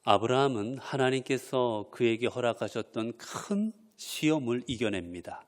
아브라함은 하나님께서 그에게 허락하셨던 큰 시험을 이겨냅니다.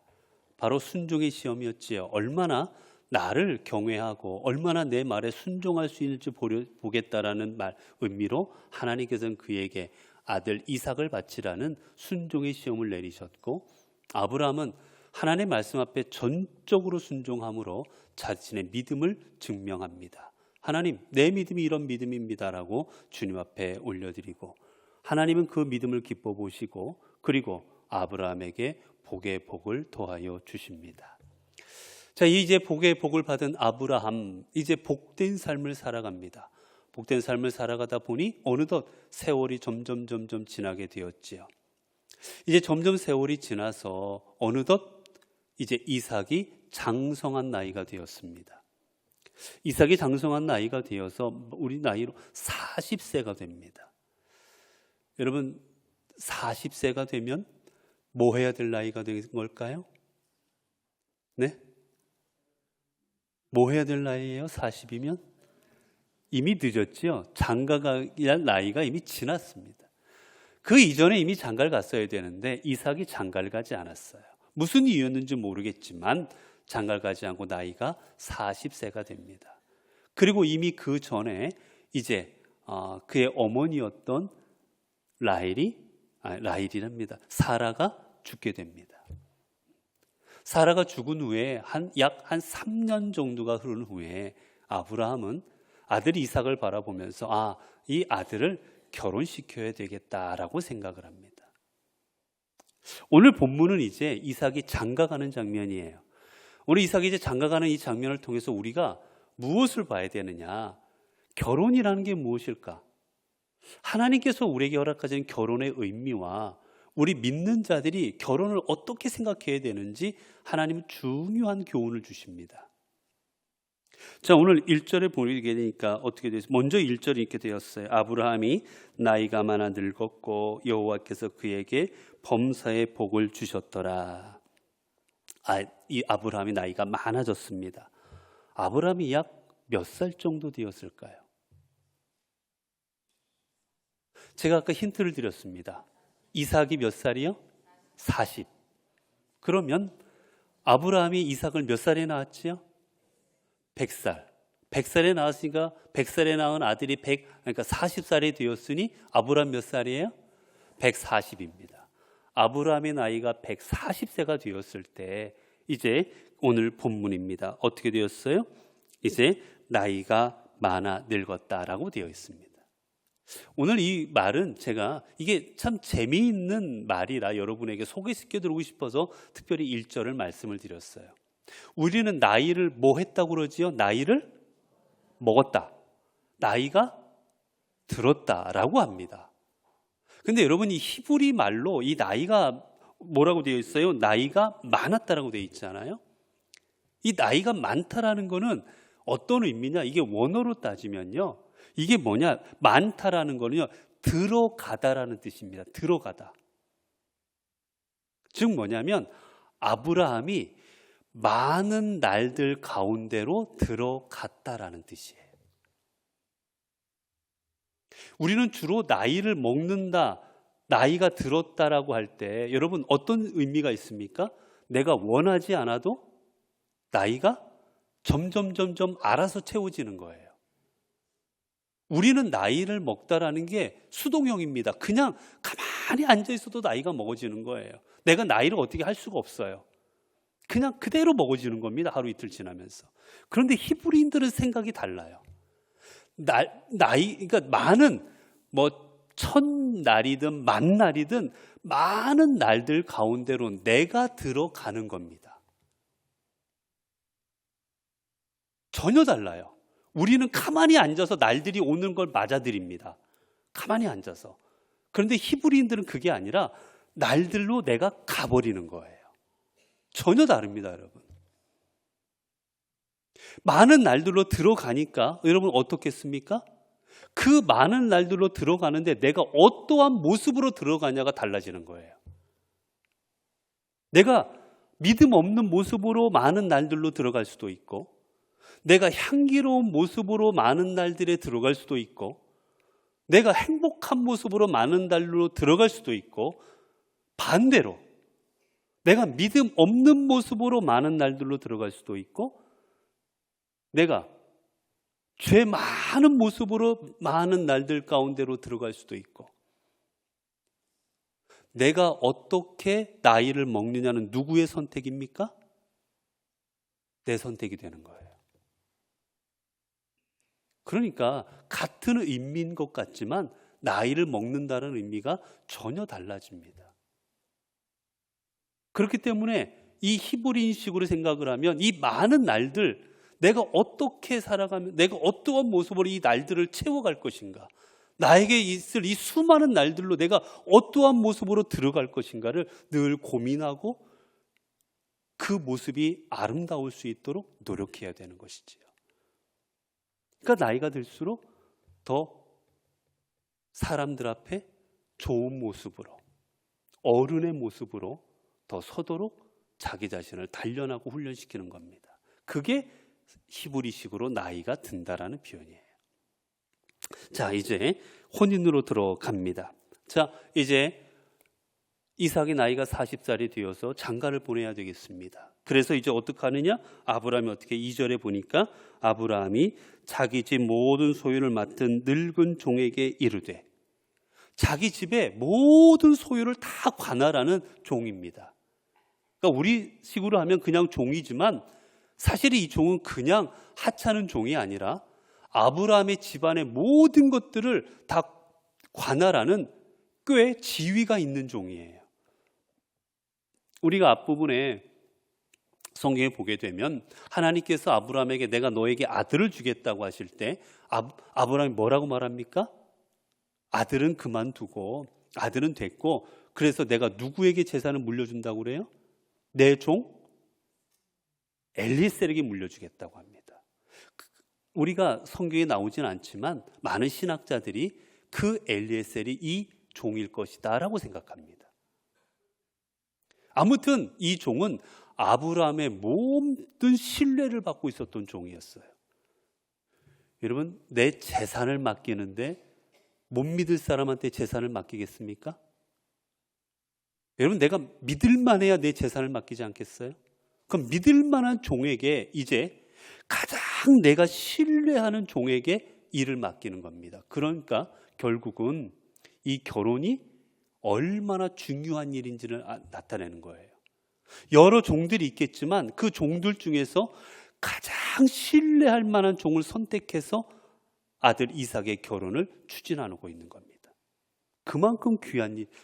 바로 순종의 시험이었지요. 얼마나 나를 경외하고 얼마나 내 말에 순종할 수 있는지 보겠다라는 의미로 하나님께서는 그에게 아들 이삭을 바치라는 순종의 시험을 내리셨고, 아브라함은 하나님의 말씀 앞에 전적으로 순종함으로 자신의 믿음을 증명합니다. 하나님, 내 믿음이 이런 믿음입니다라고 주님 앞에 올려드리고, 하나님은 그 믿음을 기뻐 보시고 그리고 아브라함에게 복의 복을 더하여 주십니다. 자, 이제 복의 복을 받은 아브라함, 이제 복된 삶을 살아갑니다. 복된 삶을 살아가다 보니 어느덧 세월이 점점 지나게 되었지요. 이제 점점 세월이 지나서 어느덧 이제 이삭이 장성한 나이가 되었습니다. 이삭이 장성한 나이가 되어서 우리 나이로 40세가 됩니다. 여러분, 40세가 되면 뭐 해야 될 나이가 된 걸까요? 네? 뭐 해야 될 나이예요? 40이면? 이미 늦었죠. 장가가야 할 나이가 이미 지났습니다. 그 이전에 이미 장가를 갔어야 되는데 이삭이 장가를 가지 않았어요. 무슨 이유였는지 모르겠지만 장가를 가지 않고 나이가 40세가 됩니다. 그리고 이미 그 전에 이제 그의 어머니였던 라헬이랍니다. 사라가 죽게 됩니다. 사라가 죽은 후에 약 한 3년 정도가 흐른 후에 아브라함은 아들 이삭을 바라보면서 이 아들을 결혼시켜야 되겠다라고 생각을 합니다. 오늘 본문은 이제 이삭이 장가가는 장면이에요. 우리 이삭이 이제 장가가는 이 장면을 통해서 우리가 무엇을 봐야 되느냐? 결혼이라는 게 무엇일까? 하나님께서 우리에게 허락하신 결혼의 의미와 우리 믿는 자들이 결혼을 어떻게 생각해야 되는지 하나님은 중요한 교훈을 주십니다. 자, 오늘 1절에 보게 되니까 어떻게 되었어요? 먼저 1절이 이렇게 되었어요. 아브라함이 나이가 많아 늙었고 여호와께서 그에게 범사의 복을 주셨더라. 이 아브라함이 나이가 많아졌습니다. 아브라함이 약 몇 살 정도 되었을까요? 제가 아까 힌트를 드렸습니다. 이삭이 몇 살이요? 40. 그러면 아브라함이 이삭을 몇 살에 낳았지요? 100살. 100살에 낳았으니까 100살에 낳은 아들이 그러니까 40살이 되었으니 아브라함 몇 살이에요? 140입니다. 아브라함의 나이가 140세가 되었을 때 이제 오늘 본문입니다. 어떻게 되었어요? 이제 나이가 많아 늙었다라고 되어 있습니다. 오늘 이 말은 이게 참 재미있는 말이라 여러분에게 소개시켜드리고 싶어서 특별히 1절을 말씀을 드렸어요. 우리는 나이를 뭐 했다고 그러지요? 나이를 먹었다. 나이가 들었다라고 합니다. 근데 여러분, 이 히브리 말로 이 나이가 뭐라고 되어 있어요? 나이가 많았다라고 되어 있잖아요. 이 나이가 많다라는 거는 어떤 의미냐? 이게 원어로 따지면요, 이게 뭐냐? 많다라는 거는요, 들어가다라는 뜻입니다. 들어가다. 즉 뭐냐면 아브라함이 많은 날들 가운데로 들어갔다라는 뜻이에요. 우리는 주로 나이를 먹는다, 나이가 들었다라고 할 때 여러분 어떤 의미가 있습니까? 내가 원하지 않아도 나이가 점점 알아서 채워지는 거예요. 우리는 나이를 먹다라는 게 수동형입니다. 그냥 가만히 앉아 있어도 나이가 먹어지는 거예요. 내가 나이를 어떻게 할 수가 없어요. 그냥 그대로 먹어지는 겁니다. 하루 이틀 지나면서. 그런데 히브리인들은 생각이 달라요. 그러니까 많은 1000날이든 10,000날이든 많은 날들 가운데로 내가 들어가는 겁니다. 전혀 달라요. 우리는 가만히 앉아서 날들이 오는 걸 맞아들입니다. 가만히 앉아서. 그런데 히브리인들은 그게 아니라 날들로 내가 가버리는 거예요. 전혀 다릅니다, 여러분. 많은 날들로 들어가니까 여러분 어떻겠습니까? 그 많은 날들로 들어가는데 내가 어떠한 모습으로 들어가냐가 달라지는 거예요. 내가 믿음 없는 모습으로 많은 날들로 들어갈 수도 있고, 내가 향기로운 모습으로 많은 날들에 들어갈 수도 있고, 내가 행복한 모습으로 많은 날로 들어갈 수도 있고, 반대로 내가 믿음 없는 모습으로 많은 날들로 들어갈 수도 있고, 내가 죄 많은 모습으로 많은 날들 가운데로 들어갈 수도 있고, 내가 어떻게 나이를 먹느냐는 누구의 선택입니까? 내 선택이 되는 거예요. 그러니까 같은 의미인 것 같지만 나이를 먹는다는 의미가 전혀 달라집니다. 그렇기 때문에 이 히브리인식으로 생각을 하면 이 많은 날들, 내가 어떻게 살아가면, 내가 어떠한 모습으로 이 날들을 채워갈 것인가, 나에게 있을 이 수많은 날들로 내가 어떠한 모습으로 들어갈 것인가를 늘 고민하고 그 모습이 아름다울 수 있도록 노력해야 되는 것이지요. 그러니까 나이가 들수록 더 사람들 앞에 좋은 모습으로, 어른의 모습으로 더 서도록 자기 자신을 단련하고 훈련시키는 겁니다. 그게 히브리식으로 나이가 든다라는 표현이에요. 자, 이제 혼인으로 들어갑니다. 자, 이제 이삭이 나이가 40살이 되어서 장가를 보내야 되겠습니다. 그래서 이제 어떻게 하느냐? 아브라함이 어떻게 2절에 보니까 아브라함이 자기 집 모든 소유를 맡은 늙은 종에게 이르되, 자기 집의 모든 소유를 다 관할하는 종입니다. 그러니까 우리 식으로 하면 그냥 종이지만 사실 이 종은 그냥 하찮은 종이 아니라 아브라함의 집안의 모든 것들을 다 관할하는 꽤 지위가 있는 종이에요. 우리가 앞부분에 성경에 보게 되면 하나님께서 아브라함에게 내가 너에게 아들을 주겠다고 하실 때 아브라함이 뭐라고 말합니까? 아들은 그만두고, 아들은 됐고, 그래서 내가 누구에게 재산을 물려준다고 그래요? 내 종 엘리에셀에게 물려주겠다고 합니다. 우리가 성경에 나오진 않지만 많은 신학자들이 그 엘리에셀이 이 종일 것이다 라고 생각합니다. 아무튼 이 종은 아브라함의 모든 신뢰를 받고 있었던 종이었어요. 여러분, 내 재산을 맡기는데 못 믿을 사람한테 재산을 맡기겠습니까? 여러분, 내가 믿을만 해야 내 재산을 맡기지 않겠어요? 그럼 믿을 만한 종에게 이제 가장 내가 신뢰하는 종에게 일을 맡기는 겁니다. 그러니까 결국은 이 결혼이 얼마나 중요한 일인지를 나타내는 거예요. 여러 종들이 있겠지만 그 종들 중에서 가장 신뢰할 만한 종을 선택해서 아들 이삭의 결혼을 추진하고 있는 겁니다. 그만큼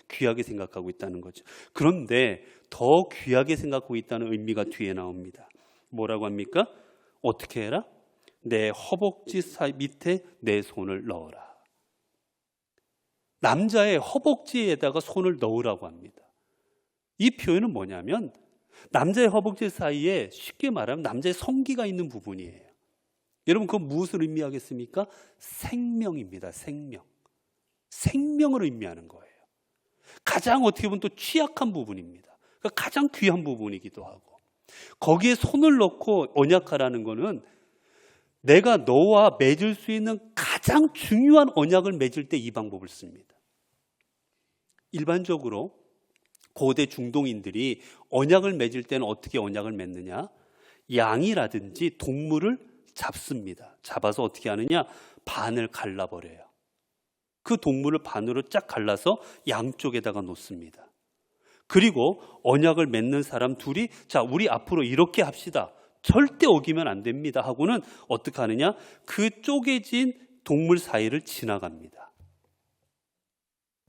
귀하게 생각하고 있다는 거죠. 그런데 더 귀하게 생각하고 있다는 의미가 뒤에 나옵니다. 뭐라고 합니까? 어떻게 해라? 내 허벅지 사이 밑에 내 손을 넣어라. 남자의 허벅지에다가 손을 넣으라고 합니다. 이 표현은 뭐냐면 남자의 허벅지 사이에 쉽게 말하면 남자의 성기가 있는 부분이에요. 여러분, 그건 무엇을 의미하겠습니까? 생명입니다. 생명을 의미하는 거예요. 가장 어떻게 보면 또 취약한 부분입니다. 그러니까 가장 귀한 부분이기도 하고, 거기에 손을 넣고 언약하라는 거는 내가 너와 맺을 수 있는 가장 중요한 언약을 맺을 때 이 방법을 씁니다. 일반적으로 고대 중동인들이 언약을 맺을 때는 어떻게 언약을 맺느냐? 양이라든지 동물을 잡습니다. 잡아서 어떻게 하느냐? 반을 갈라버려요. 그 동물을 반으로 쫙 갈라서 양쪽에다가 놓습니다. 그리고 언약을 맺는 사람 둘이 자, 우리 앞으로 이렇게 합시다. 절대 어기면 안 됩니다 하고는 어떻게 하느냐? 그 쪼개진 동물 사이를 지나갑니다.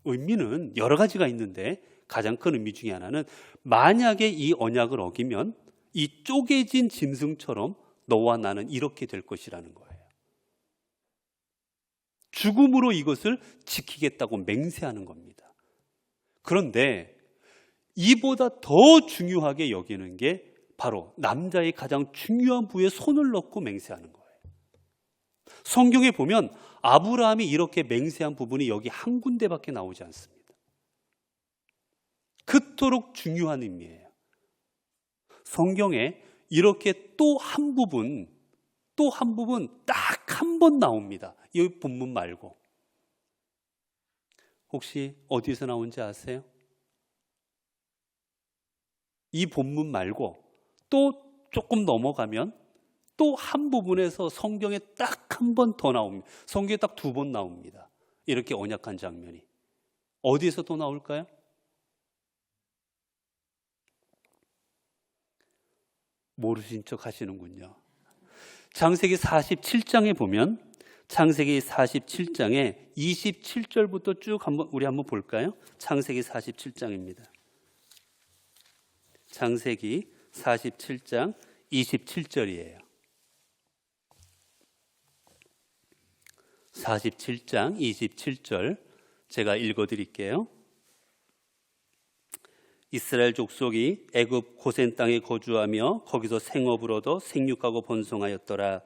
의미는 여러 가지가 있는데 가장 큰 의미 중에 하나는 만약에 이 언약을 어기면 이 쪼개진 짐승처럼 너와 나는 이렇게 될 것이라는 거예요. 죽음으로 이것을 지키겠다고 맹세하는 겁니다. 그런데 이보다 더 중요하게 여기는 게 바로 남자의 가장 중요한 부위에 손을 넣고 맹세하는 거예요. 성경에 보면 아브라함이 이렇게 맹세한 부분이 여기 한 군데밖에 나오지 않습니다. 그토록 중요한 의미예요. 성경에 이렇게 또 한 부분 딱 한 번 나옵니다. 이 본문 말고. 혹시 어디서 나온지 아세요? 이 본문 말고 또 조금 넘어가면 또 한 부분에서 성경에 딱 한 번 더 나옵니다. 성경에 딱 2번 나옵니다. 이렇게 언약한 장면이. 어디에서 또 나올까요? 모르신 척 하시는군요. 창세기 47장에 보면 창세기 47장에 27절부터 쭉 우리 한번 볼까요? 창세기 47장입니다. 창세기 47장 27절이에요. 47장 27절 제가 읽어드릴게요. 이스라엘 족속이 애굽 고센 땅에 거주하며 거기서 생업을 얻어 생육하고 번성하였더라.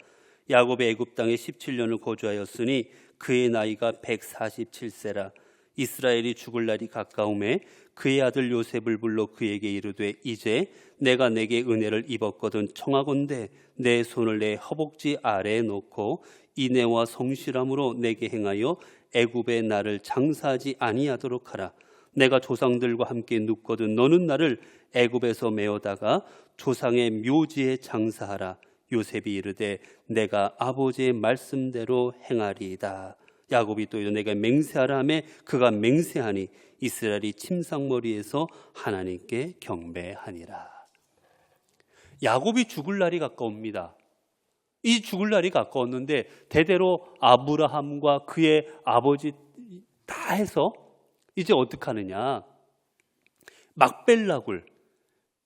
야곱의 애굽 땅에 17년을 거주하였으니 그의 나이가 147세라. 이스라엘이 죽을 날이 가까움에 그의 아들 요셉을 불러 그에게 이르되 이제 내가 내게 은혜를 입었거든 청하건대 내 손을 내 허벅지 아래에 놓고 인애와 성실함으로 내게 행하여 애굽에 나를 장사하지 아니하도록 하라. 내가 조상들과 함께 눕거든 너는 나를 애굽에서 메어다가 조상의 묘지에 장사하라. 요셉이 이르되 내가 아버지의 말씀대로 행하리이다. 야곱이 또 내가 맹세하라 하매 그가 맹세하니 이스라엘이 침상머리에서 하나님께 경배하니라. 야곱이 죽을 날이 가까웁니다. 이 죽을 날이 가까웠는데 대대로 아브라함과 그의 아버지 다 해서 이제 어떻게 하느냐, 막벨라굴,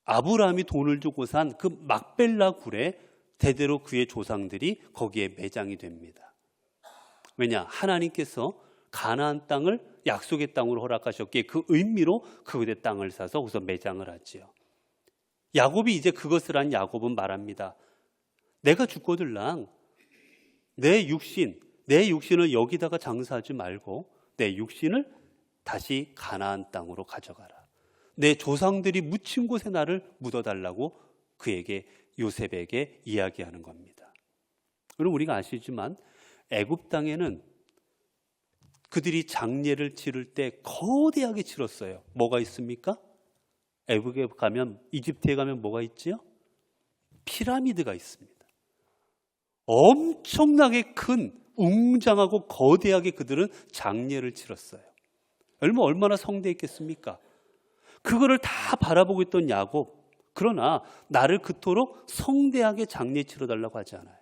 아브라함이 돈을 주고 산 그 막벨라굴에 대대로 그의 조상들이 거기에 매장이 됩니다. 왜냐? 하나님께서 가나안 땅을 약속의 땅으로 허락하셨기에 그 의미로 그곳의 땅을 사서 거기서 매장을 하지요. 야곱이 이제 그것을 한 야곱은 말합니다. 내가 죽거들랑 내 육신을 여기다가 장사하지 말고 내 육신을 다시 가나안 땅으로 가져가라. 내 조상들이 묻힌 곳에 나를 묻어달라고 그에게 요셉에게 이야기하는 겁니다. 그럼 우리가 아시지만 애굽 땅에는 그들이 장례를 치를 때 거대하게 치렀어요. 뭐가 있습니까? 애굽에 가면, 이집트에 가면 뭐가 있지요? 피라미드가 있습니다. 엄청나게 큰 웅장하고 거대하게 그들은 장례를 치렀어요. 얼마나 성대했겠습니까? 그거를 다 바라보고 있던 야곱, 그러나 나를 그토록 성대하게 장례 치러달라고 하지 않아요.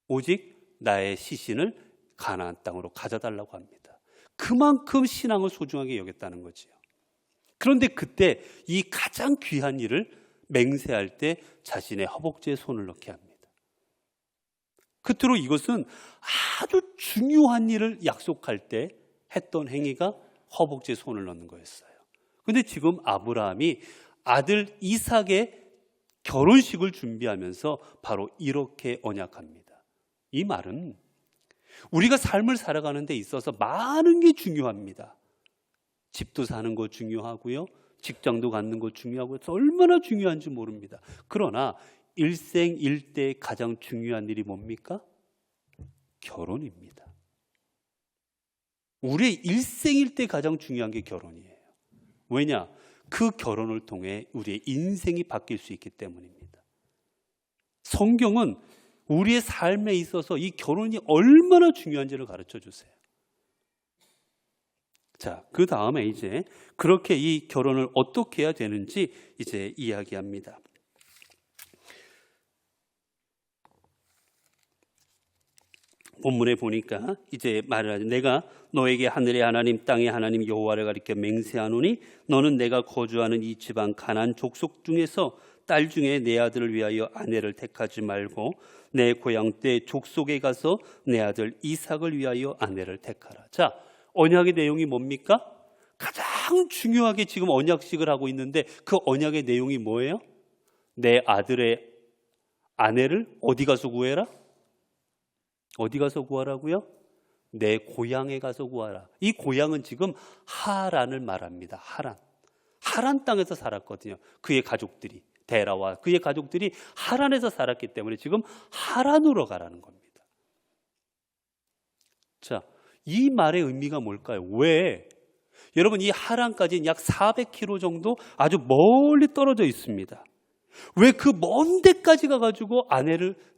오직 나의 시신을 가나안 땅으로 가져달라고 합니다. 그만큼 신앙을 소중하게 여겼다는 거지요. 그런데 그때 이 가장 귀한 일을 맹세할 때 자신의 허벅지에 손을 넣게 합니다. 그토록 이것은 아주 중요한 일을 약속할 때 했던 행위가 허벅지에 손을 넣는 거였어요. 그런데 지금 아브라함이 아들 이삭의 결혼식을 준비하면서 바로 이렇게 언약합니다. 이 말은 우리가 삶을 살아가는 데 있어서 많은 게 중요합니다. 집도 사는 거 중요하고요, 직장도 갖는 거 중요하고 얼마나 중요한지 모릅니다. 그러나 일생일대 가장 중요한 일이 뭡니까? 결혼입니다. 우리의 일생일대 가장 중요한 게 결혼이에요. 왜냐? 그 결혼을 통해 우리의 인생이 바뀔 수 있기 때문입니다. 성경은 우리의 삶에 있어서 이 결혼이 얼마나 중요한지를 가르쳐 주세요. 자, 그 다음에 이제 그렇게 이 결혼을 어떻게 해야 되는지 이제 이야기합니다. 본문에 보니까 이제 말을 하죠. 내가 너에게 하늘의 하나님 땅의 하나님 여호와를 가리켜 맹세하노니 너는 내가 거주하는 이 지방 가나안 족속 중에서 딸 중에 내 아들을 위하여 아내를 택하지 말고 내 고향 때 족속에 가서 내 아들 이삭을 위하여 아내를 택하라. 자, 언약의 내용이 뭡니까? 가장 중요하게 지금 언약식을 하고 있는데 그 언약의 내용이 뭐예요? 내 아들의 아내를 어디 가서 구해라? 어디 가서 구하라고요? 내 고향에 가서 구하라. 이 고향은 지금 하란을 말합니다. 하란 땅에서 살았거든요. 그의 가족들이, 데라와 그의 가족들이 하란에서 살았기 때문에 지금 하란으로 가라는 겁니다. 자, 이 말의 의미가 뭘까요? 왜? 여러분, 이 하란까지는 약 400km 정도 아주 멀리 떨어져 있습니다. 왜 그 먼 데까지 가가지고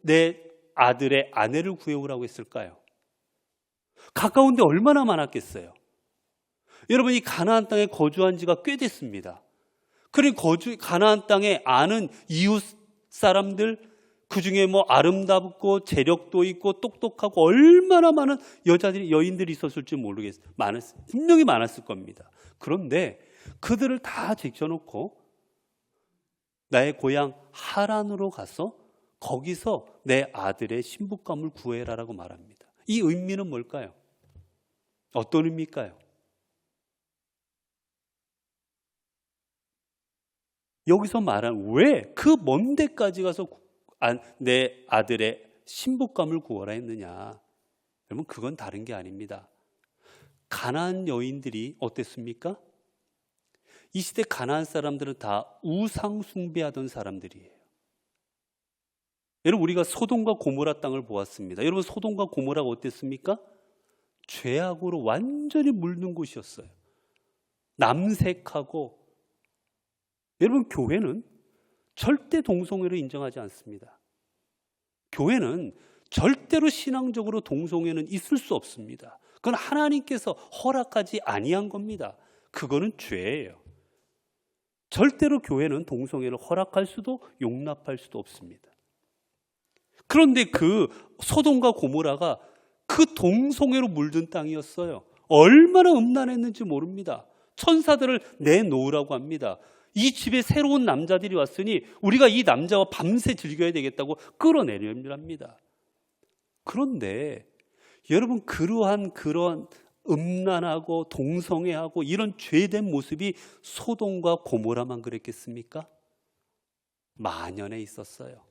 내 아들의 아내를 구해오라고 했을까요? 가까운데 얼마나 많았겠어요? 여러분, 이 가나안 땅에 거주한 지가 꽤 됐습니다. 그리고 가나안 땅에 아는 이웃 사람들, 그 중에 뭐 아름답고 재력도 있고 똑똑하고 얼마나 많은 여인들이 있었을지 모르겠어요. 분명히 많았을 겁니다. 그런데 그들을 다 제쳐놓고 나의 고향 하란으로 가서 거기서 내 아들의 신부감을 구해라라고 말합니다. 이 의미는 뭘까요? 어떤 의미일까요? 여기서 말한 왜 그 먼 데까지 가서 내 아들의 신부감을 구하라 했느냐? 여러분, 그건 다른 게 아닙니다. 가나안 여인들이 어땠습니까? 이 시대 가나안 사람들은 다 우상 숭배하던 사람들이에요. 여러분, 우리가 소돔과 고모라 땅을 보았습니다. 여러분, 소돔과 고모라가 어땠습니까? 죄악으로 완전히 물든 곳이었어요. 남색하고. 여러분, 교회는 절대 동성애를 인정하지 않습니다. 교회는 절대로 신앙적으로 동성애는 있을 수 없습니다. 그건 하나님께서 허락하지 아니한 겁니다. 그거는 죄예요. 절대로 교회는 동성애를 허락할 수도 용납할 수도 없습니다. 그런데 그 소돔과 고모라가 그 동성애로 물든 땅이었어요. 얼마나 음란했는지 모릅니다. 천사들을 내놓으라고 합니다. 이 집에 새로운 남자들이 왔으니 우리가 이 남자와 밤새 즐겨야 되겠다고 끌어내려합니다. 그런데 여러분, 그런 음란하고 동성애하고 이런 죄된 모습이 소돔과 고모라만 그랬겠습니까? 만연해 있었어요.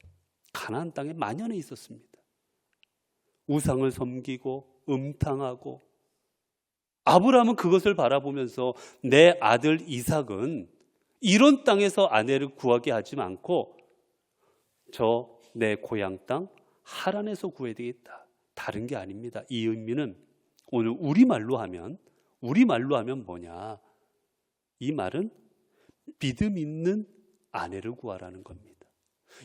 가나안 땅에 만연해 있었습니다. 우상을 섬기고 음탕하고. 아브라함은 그것을 바라보면서 내 아들 이삭은 이런 땅에서 아내를 구하게 하지 않고 내 고향 땅 하란에서 구해야 되겠다. 다른 게 아닙니다. 이 의미는 오늘 우리말로 하면 뭐냐? 이 말은 믿음 있는 아내를 구하라는 겁니다.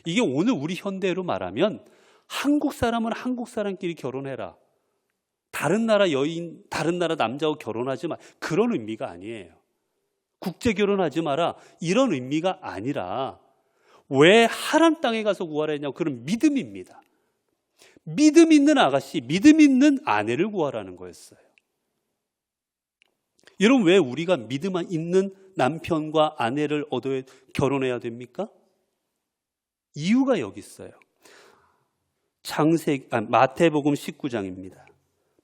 이게 오늘 우리 현대로 말하면 한국 사람은 한국 사람끼리 결혼해라. 다른 나라 여인, 다른 나라 남자와 결혼하지 마. 그런 의미가 아니에요. 국제 결혼하지 마라. 이런 의미가 아니라 왜 하란 땅에 가서 구하라 했냐고, 그런 믿음입니다. 믿음 있는 아가씨, 믿음 있는 아내를 구하라는 거였어요. 여러분, 왜 우리가 믿음 있는 남편과 아내를 얻어야 결혼해야 됩니까? 이유가 여기 있어요. 마태복음 19장입니다.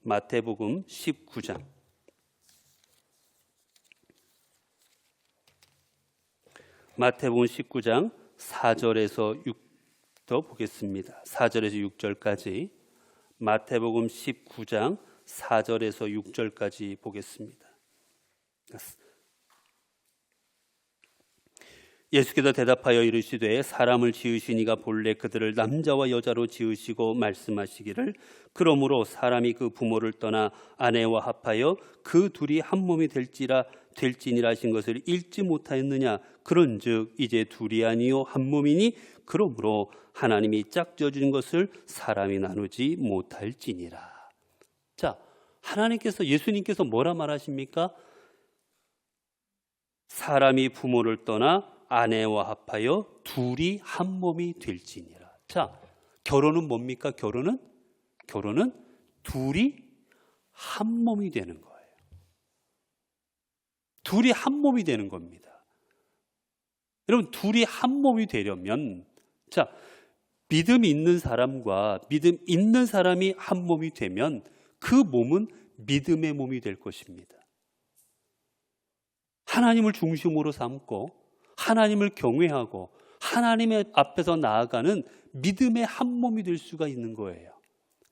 마태복음 19장. 마태복음 19장 4절에서 6절 보겠습니다. 4절에서 6절까지. 마태복음 19장 4절에서 6절까지 보겠습니다. 예수께서 대답하여 이르시되 사람을 지으신 이가 본래 그들을 남자와 여자로 지으시고 말씀하시기를 그러므로 사람이 그 부모를 떠나 아내와 합하여 그 둘이 한 몸이 될지니라 하신 것을 읽지 못하였느냐. 그런즉 이제 둘이 아니요 한 몸이니 그러므로 하나님이 짝지어 준 것을 사람이 나누지 못할지니라. 자, 예수님께서 뭐라 말하십니까? 사람이 부모를 떠나 아내와 합하여 둘이 한 몸이 될지니라. 자, 결혼은 뭡니까? 결혼은 둘이 한 몸이 되는 거예요. 둘이 한 몸이 되는 겁니다. 여러분, 둘이 한 몸이 되려면, 자, 믿음 있는 사람과 믿음 있는 사람이 한 몸이 되면 그 몸은 믿음의 몸이 될 것입니다. 하나님을 중심으로 삼고 하나님을 경외하고 하나님의 앞에서 나아가는 믿음의 한 몸이 될 수가 있는 거예요.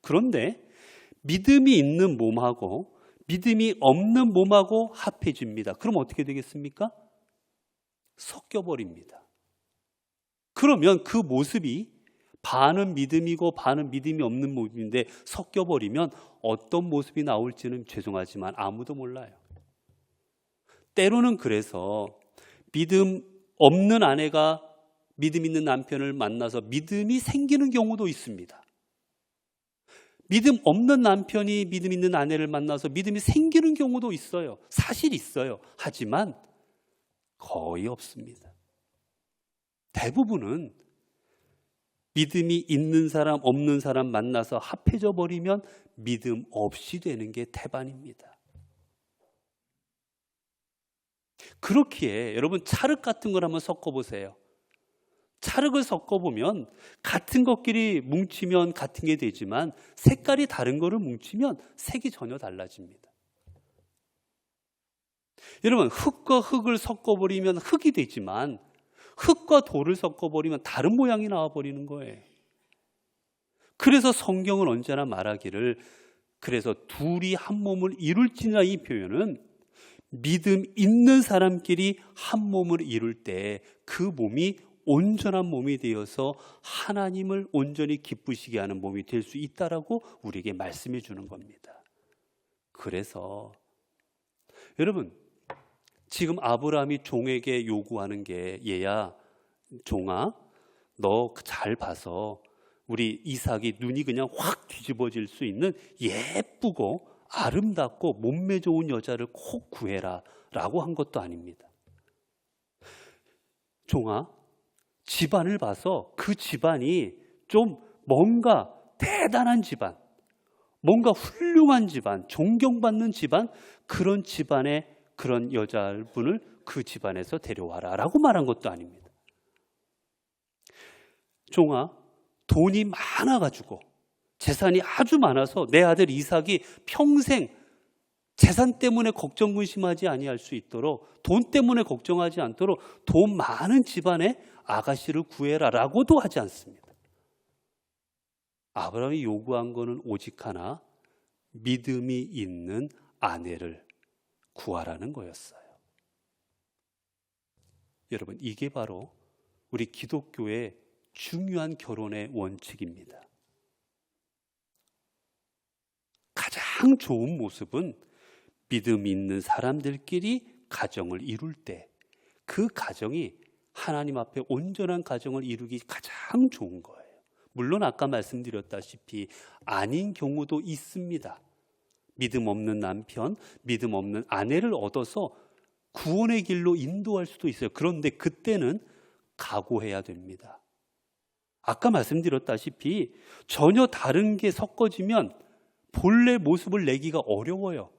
그런데 믿음이 있는 몸하고 믿음이 없는 몸하고 합해집니다. 그럼 어떻게 되겠습니까? 섞여버립니다. 그러면 그 모습이 반은 믿음이고 반은 믿음이 없는 모습인데 섞여버리면 어떤 모습이 나올지는 죄송하지만 아무도 몰라요. 때로는 그래서 믿음 없는 아내가 믿음 있는 남편을 만나서 믿음이 생기는 경우도 있습니다. 믿음 없는 남편이 믿음 있는 아내를 만나서 믿음이 생기는 경우도 있어요. 사실 있어요. 하지만 거의 없습니다. 대부분은 믿음이 있는 사람, 없는 사람 만나서 합해져 버리면 믿음 없이 되는 게 태반입니다. 그렇기에 여러분 찰흙 같은 걸 한번 섞어보세요. 찰흙을 섞어보면 같은 것끼리 뭉치면 같은 게 되지만 색깔이 다른 거를 뭉치면 색이 전혀 달라집니다. 여러분 흙과 흙을 섞어버리면 흙이 되지만 흙과 돌을 섞어버리면 다른 모양이 나와버리는 거예요. 그래서 성경은 언제나 말하기를 그래서 둘이 한 몸을 이룰지니라 이 표현은 믿음 있는 사람끼리 한 몸을 이룰 때 그 몸이 온전한 몸이 되어서 하나님을 온전히 기쁘시게 하는 몸이 될 수 있다라고 우리에게 말씀해 주는 겁니다. 그래서 여러분 지금 아브라함이 종에게 요구하는 게 얘야 종아 너 잘 봐서 우리 이삭이 눈이 그냥 확 뒤집어질 수 있는 예쁘고 아름답고 몸매 좋은 여자를 꼭 구해라 라고 한 것도 아닙니다. 종아 집안을 봐서 그 집안이 좀 뭔가 대단한 집안, 뭔가 훌륭한 집안, 존경받는 집안, 그런 집안의 그런 여자분을 그 집안에서 데려와라 라고 말한 것도 아닙니다. 종아 돈이 많아가지고 재산이 아주 많아서 내 아들 이삭이 평생 재산 때문에 걱정 근심하지 아니할 수 있도록 돈 때문에 걱정하지 않도록 돈 많은 집안의 아가씨를 구해라 라고도 하지 않습니다. 아브라함이 요구한 것은 오직 하나 믿음이 있는 아내를 구하라는 거였어요. 여러분 이게 바로 우리 기독교의 중요한 결혼의 원칙입니다. 가장 좋은 모습은 믿음 있는 사람들끼리 가정을 이룰 때 그 가정이 하나님 앞에 온전한 가정을 이루기 가장 좋은 거예요. 물론 아까 말씀드렸다시피 아닌 경우도 있습니다. 믿음 없는 남편, 믿음 없는 아내를 얻어서 구원의 길로 인도할 수도 있어요. 그런데 그때는 각오해야 됩니다. 아까 말씀드렸다시피 전혀 다른 게 섞어지면 본래 모습을 내기가 어려워요.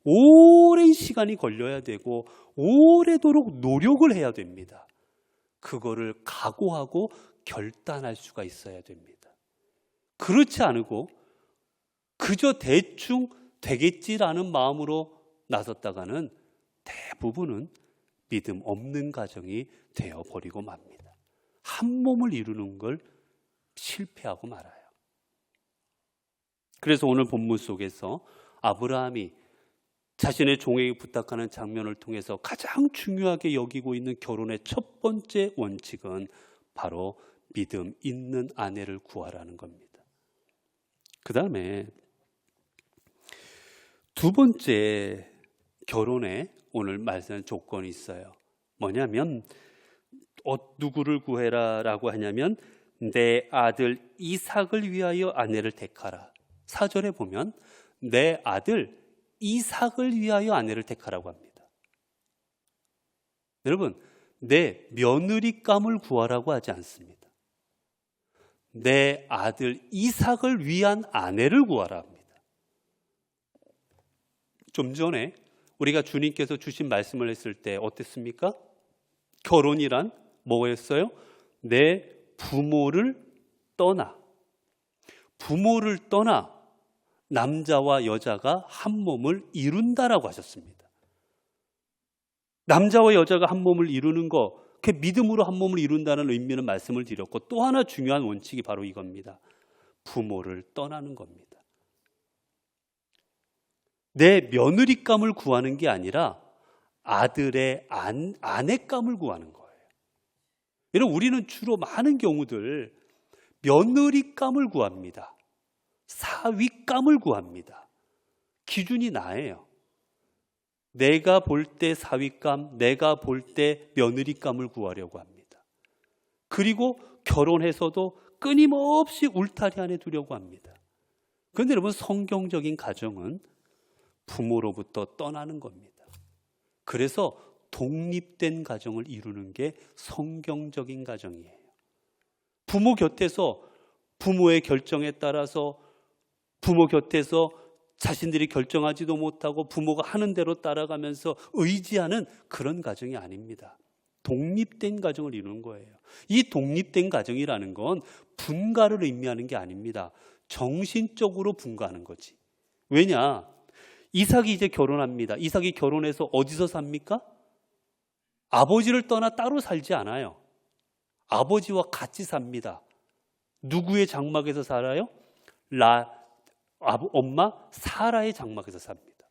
오랜 시간이 걸려야 되고 오래도록 노력을 해야 됩니다. 그거를 각오하고 결단할 수가 있어야 됩니다. 그렇지 않고 그저 대충 되겠지라는 마음으로 나섰다가는 대부분은 믿음 없는 가정이 되어버리고 맙니다. 한 몸을 이루는 걸 실패하고 말아요. 그래서 오늘 본문 속에서 아브라함이 자신의 종에게 부탁하는 장면을 통해서 가장 중요하게 여기고 있는 결혼의 첫 번째 원칙은 바로 믿음 있는 아내를 구하라는 겁니다. 그 다음에 두 번째 결혼에 오늘 말씀하는 조건이 있어요. 뭐냐면 누구를 구해라 라고 하냐면 내 아들 이삭을 위하여 아내를 택하라. 4절에 보면 내 아들 이삭을 위하여 아내를 택하라고 합니다. 여러분 내 며느리감을 구하라고 하지 않습니다. 내 아들 이삭을 위한 아내를 구하라 합니다. 좀 전에 우리가 주님께서 주신 말씀을 했을 때 어땠습니까? 결혼이란 뭐였어요? 내 부모를 떠나 남자와 여자가 한 몸을 이룬다라고 하셨습니다. 남자와 여자가 한 몸을 이루는 거, 그 믿음으로 한 몸을 이룬다는 의미는 말씀을 드렸고 또 하나 중요한 원칙이 바로 이겁니다. 부모를 떠나는 겁니다. 내 며느리감을 구하는 게 아니라 아들의 아내감을 구하는 거예요. 여러분 우리는 주로 많은 경우들 며느리감을 구합니다. 사위감을 구합니다. 기준이 나예요. 내가 볼 때 사위감, 내가 볼 때 며느리감을 구하려고 합니다. 그리고 결혼해서도 끊임없이 울타리 안에 두려고 합니다. 그런데 여러분, 성경적인 가정은 부모로부터 떠나는 겁니다. 그래서 독립된 가정을 이루는 게 성경적인 가정이에요. 부모 곁에서 부모의 결정에 따라서 부모 곁에서 자신들이 결정하지도 못하고 부모가 하는 대로 따라가면서 의지하는 그런 가정이 아닙니다. 독립된 가정을 이루는 거예요. 이 독립된 가정이라는 건 분가를 의미하는 게 아닙니다. 정신적으로 분가하는 거지. 왜냐? 이삭이 이제 결혼합니다. 이삭이 결혼해서 어디서 삽니까? 아버지를 떠나 따로 살지 않아요. 아버지와 같이 삽니다. 누구의 장막에서 살아요? 엄마 사라의 장막에서 삽니다.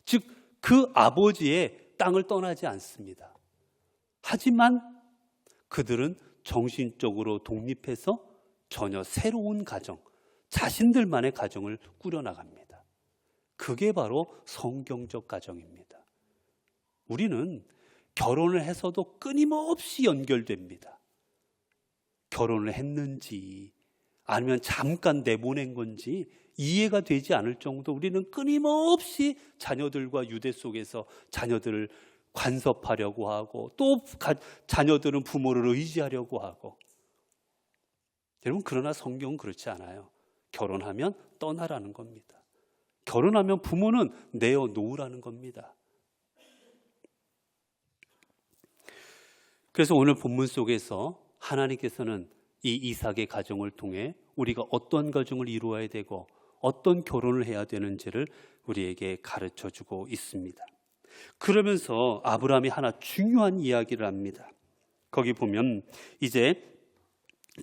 즉, 그 아버지의 땅을 떠나지 않습니다. 하지만 그들은 정신적으로 독립해서 전혀 새로운 가정, 자신들만의 가정을 꾸려나갑니다. 그게 바로 성경적 가정입니다. 우리는 결혼을 해서도 끊임없이 연결됩니다. 결혼을 했는지 아니면 잠깐 내보낸 건지 이해가 되지 않을 정도 우리는 끊임없이 자녀들과 유대 속에서 자녀들을 간섭하려고 하고 또 자녀들은 부모를 의지하려고 하고. 여러분, 그러나 성경은 그렇지 않아요. 결혼하면 떠나라는 겁니다. 결혼하면 부모는 내어놓으라는 겁니다. 그래서 오늘 본문 속에서 하나님께서는 이 이삭의 가정을 통해 우리가 어떤 가정을 이루어야 되고 어떤 결혼을 해야 되는지를 우리에게 가르쳐주고 있습니다. 그러면서 아브라함이 하나 중요한 이야기를 합니다. 거기 보면 이제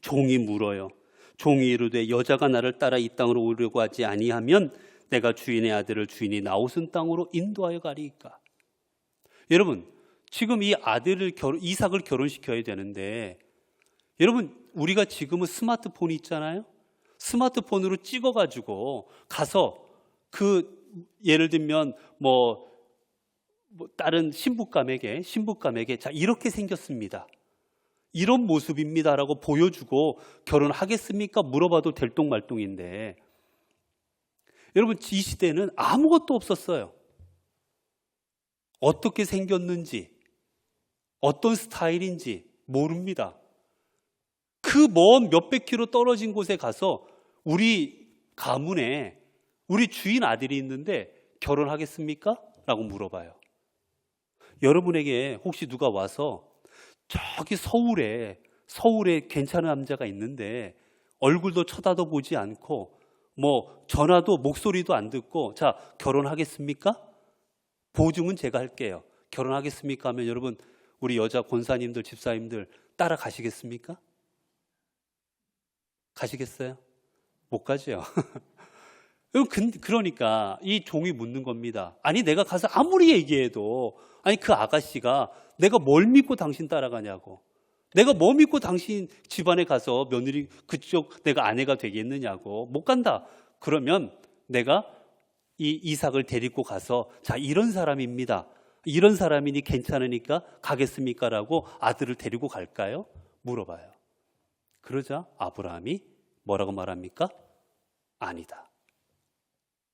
종이 물어요. 종이 이르되 여자가 나를 따라 이 땅으로 오려고 하지 아니하면 내가 주인의 아들을 주인이 나오신 땅으로 인도하여 가리이까. 여러분, 지금 이 아들을 이삭을 결혼시켜야 되는데, 여러분, 우리가 지금은 스마트폰이 있잖아요. 스마트폰으로 찍어가지고 가서 예를 들면 다른 신부감에게 자, 이렇게 생겼습니다, 이런 모습입니다라고 보여주고 결혼하겠습니까? 물어봐도 될똥말똥인데, 여러분, 이 시대는 아무것도 없었어요. 어떻게 생겼는지, 어떤 스타일인지 모릅니다. 그 먼 몇백 킬로 떨어진 곳에 가서 우리 가문에 우리 주인 아들이 있는데 결혼하겠습니까? 라고 물어봐요. 여러분에게 혹시 누가 와서 저기 서울에 괜찮은 남자가 있는데 얼굴도 쳐다도 보지 않고 전화도 목소리도 안 듣고 자, 결혼하겠습니까? 보증은 제가 할게요. 결혼하겠습니까? 하면 여러분, 우리 여자 권사님들, 집사님들 따라가시겠습니까? 가시겠어요? 못 가죠. 그러니까 이 종이 묻는 겁니다. 아니, 내가 가서 아무리 얘기해도, 아니, 그 아가씨가 내가 뭘 믿고 당신 따라가냐고, 내가 뭐 믿고 당신 집안에 가서 며느리 그쪽 내가 아내가 되겠느냐고. 못 간다. 그러면 내가 이 이삭을 데리고 가서 자, 이런 사람입니다, 이런 사람이니 괜찮으니까 가겠습니까? 라고 아들을 데리고 갈까요? 물어봐요. 그러자 아브라함이 뭐라고 말합니까? 아니다,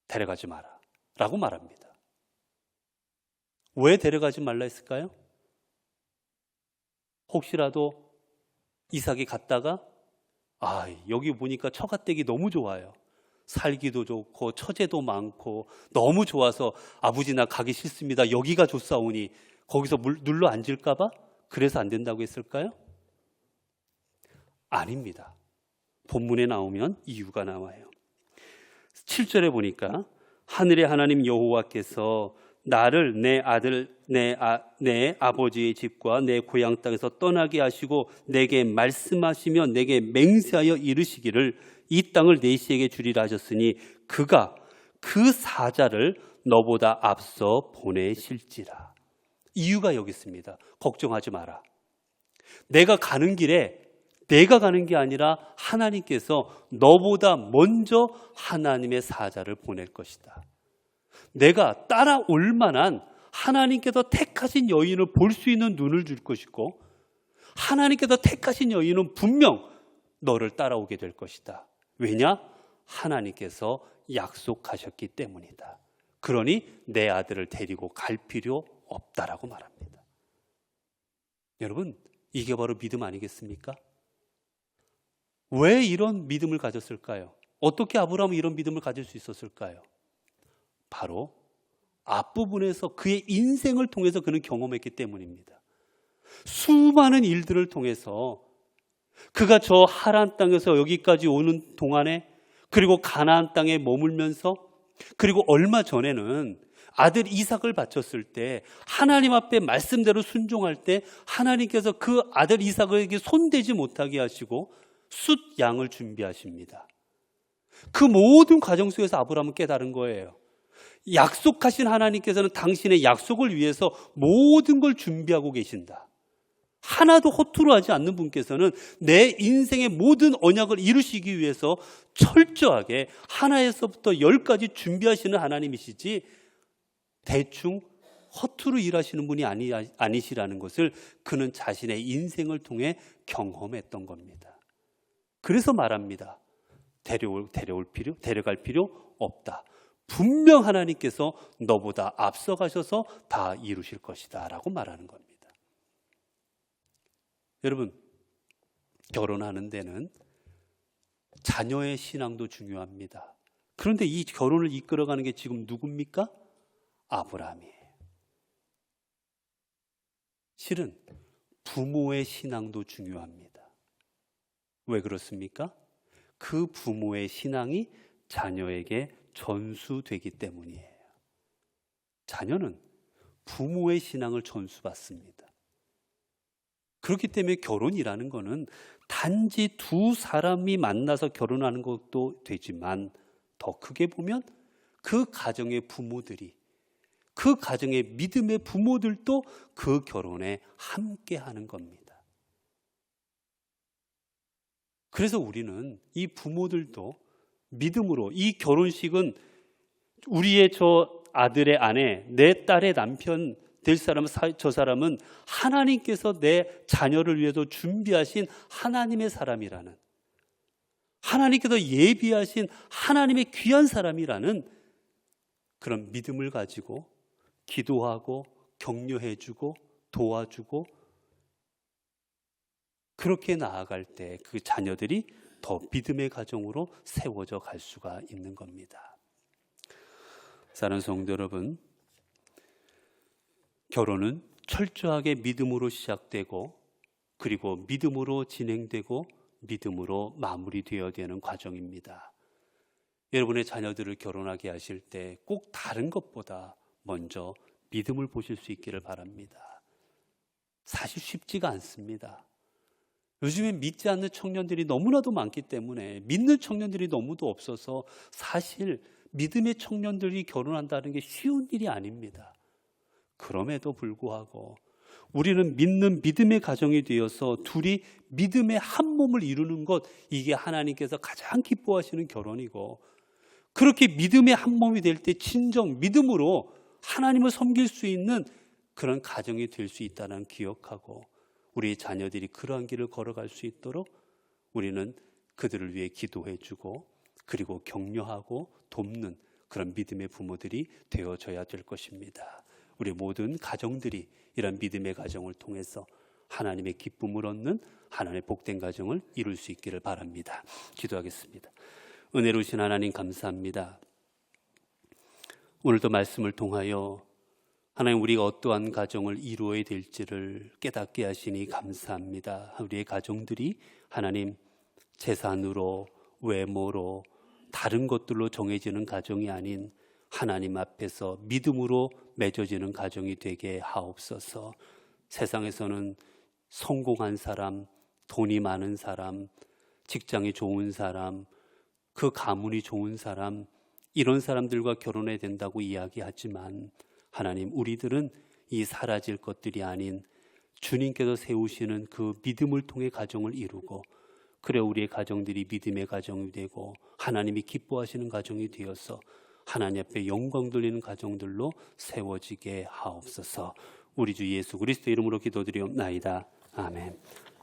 데려가지 마라 라고 말합니다. 왜 데려가지 말라 했을까요? 혹시라도 이삭이 갔다가 여기 보니까 처가댁이 너무 좋아요, 살기도 좋고 처제도 많고 너무 좋아서 아버지 나 가기 싫습니다, 여기가 좋사오니 거기서 눌러 앉을까 봐 그래서 안 된다고 했을까요? 아닙니다. 본문에 나오면 이유가 나와요. 7절에 보니까 하늘의 하나님 여호와께서 나를 내 아들 내 아버지의 집과 내 고향 땅에서 떠나게 하시고 내게 말씀하시며 내게 맹세하여 이르시기를 이 땅을 내 씨에게 주리라 하셨으니 그가 그 사자를 너보다 앞서 보내실지라. 이유가 여기 있습니다. 걱정하지 마라. 내가 가는 길에 내가 가는 게 아니라 하나님께서 너보다 먼저 하나님의 사자를 보낼 것이다. 내가 따라올 만한 하나님께서 택하신 여인을 볼 수 있는 눈을 줄 것이고, 하나님께서 택하신 여인은 분명 너를 따라오게 될 것이다. 왜냐? 하나님께서 약속하셨기 때문이다. 그러니 내 아들을 데리고 갈 필요 없다라고 말합니다. 여러분, 이게 바로 믿음 아니겠습니까? 왜 이런 믿음을 가졌을까요? 어떻게 아브라함은 이런 믿음을 가질 수 있었을까요? 바로 앞부분에서 그의 인생을 통해서 그는 경험했기 때문입니다. 수많은 일들을 통해서 그가 저 하란 땅에서 여기까지 오는 동안에, 그리고 가나안 땅에 머물면서, 그리고 얼마 전에는 아들 이삭을 바쳤을 때 하나님 앞에 말씀대로 순종할 때 하나님께서 그 아들 이삭에게 손대지 못하게 하시고 숫 양을 준비하십니다. 그 모든 과정 속에서 아브라함은 깨달은 거예요. 약속하신 하나님께서는 당신의 약속을 위해서 모든 걸 준비하고 계신다. 하나도 허투루 하지 않는 분께서는 내 인생의 모든 언약을 이루시기 위해서 철저하게 하나에서부터 10까지 준비하시는 하나님이시지, 대충 허투루 일하시는 분이 아니시라는 것을 그는 자신의 인생을 통해 경험했던 겁니다. 그래서 말합니다. 데려갈 필요 없다. 분명 하나님께서 너보다 앞서가셔서 다 이루실 것이다 라고 말하는 겁니다. 여러분, 결혼하는 데는 자녀의 신앙도 중요합니다. 그런데 이 결혼을 이끌어가는 게 지금 누굽니까? 아브라함이에요. 실은 부모의 신앙도 중요합니다. 왜 그렇습니까? 그 부모의 신앙이 자녀에게 전수되기 때문이에요. 자녀는 부모의 신앙을 전수받습니다. 그렇기 때문에 결혼이라는 것은 단지 두 사람이 만나서 결혼하는 것도 되지만, 더 크게 보면 그 가정의 부모들이, 그 가정의 믿음의 부모들도 그 결혼에 함께하는 겁니다. 그래서 우리는 이 부모들도 믿음으로, 이 결혼식은 우리의 저 아들의 아내, 내 딸의 남편 될 사람은, 저 사람은 하나님께서 내 자녀를 위해서 준비하신 하나님의 사람이라는, 하나님께서 예비하신 하나님의 귀한 사람이라는 그런 믿음을 가지고 기도하고 격려해주고 도와주고, 그렇게 나아갈 때 그 자녀들이 더 믿음의 가정으로 세워져 갈 수가 있는 겁니다. 사랑하는 성도 여러분, 결혼은 철저하게 믿음으로 시작되고, 그리고 믿음으로 진행되고, 믿음으로 마무리되어야 되는 과정입니다. 여러분의 자녀들을 결혼하게 하실 때 꼭 다른 것보다 먼저 믿음을 보실 수 있기를 바랍니다. 사실 쉽지가 않습니다. 요즘엔 믿지 않는 청년들이 너무나도 많기 때문에, 믿는 청년들이 너무도 없어서 사실 믿음의 청년들이 결혼한다는 게 쉬운 일이 아닙니다. 그럼에도 불구하고 우리는 믿는 믿음의 가정이 되어서 둘이 믿음의 한 몸을 이루는 것, 이게 하나님께서 가장 기뻐하시는 결혼이고, 그렇게 믿음의 한 몸이 될 때 진정 믿음으로 하나님을 섬길 수 있는 그런 가정이 될 수 있다는 기억하고, 우리 자녀들이 그러한 길을 걸어갈 수 있도록 우리는 그들을 위해 기도해주고, 그리고 격려하고 돕는 그런 믿음의 부모들이 되어져야 될 것입니다. 우리 모든 가정들이 이런 믿음의 가정을 통해서 하나님의 기쁨을 얻는 하나님의 복된 가정을 이룰 수 있기를 바랍니다. 기도하겠습니다. 은혜로우신 하나님 감사합니다. 오늘도 말씀을 통하여 하나님, 우리가 어떠한 가정을 이루어야 될지를 깨닫게 하시니 감사합니다. 우리의 가정들이 하나님, 재산으로, 외모로, 다른 것들로 정해지는 가정이 아닌 하나님 앞에서 믿음으로 맺어지는 가정이 되게 하옵소서. 세상에서는 성공한 사람, 돈이 많은 사람, 직장이 좋은 사람, 그 가문이 좋은 사람, 이런 사람들과 결혼해야 된다고 이야기하지만, 하나님, 우리들은 이 사라질 것들이 아닌 주님께서 세우시는 그 믿음을 통해 가정을 이루고, 그래 우리의 가정들이 믿음의 가정이 되고 하나님이 기뻐하시는 가정이 되어서 하나님 앞에 영광 돌리는 가정들로 세워지게 하옵소서. 우리 주 예수 그리스도 이름으로 기도드리옵나이다. 아멘.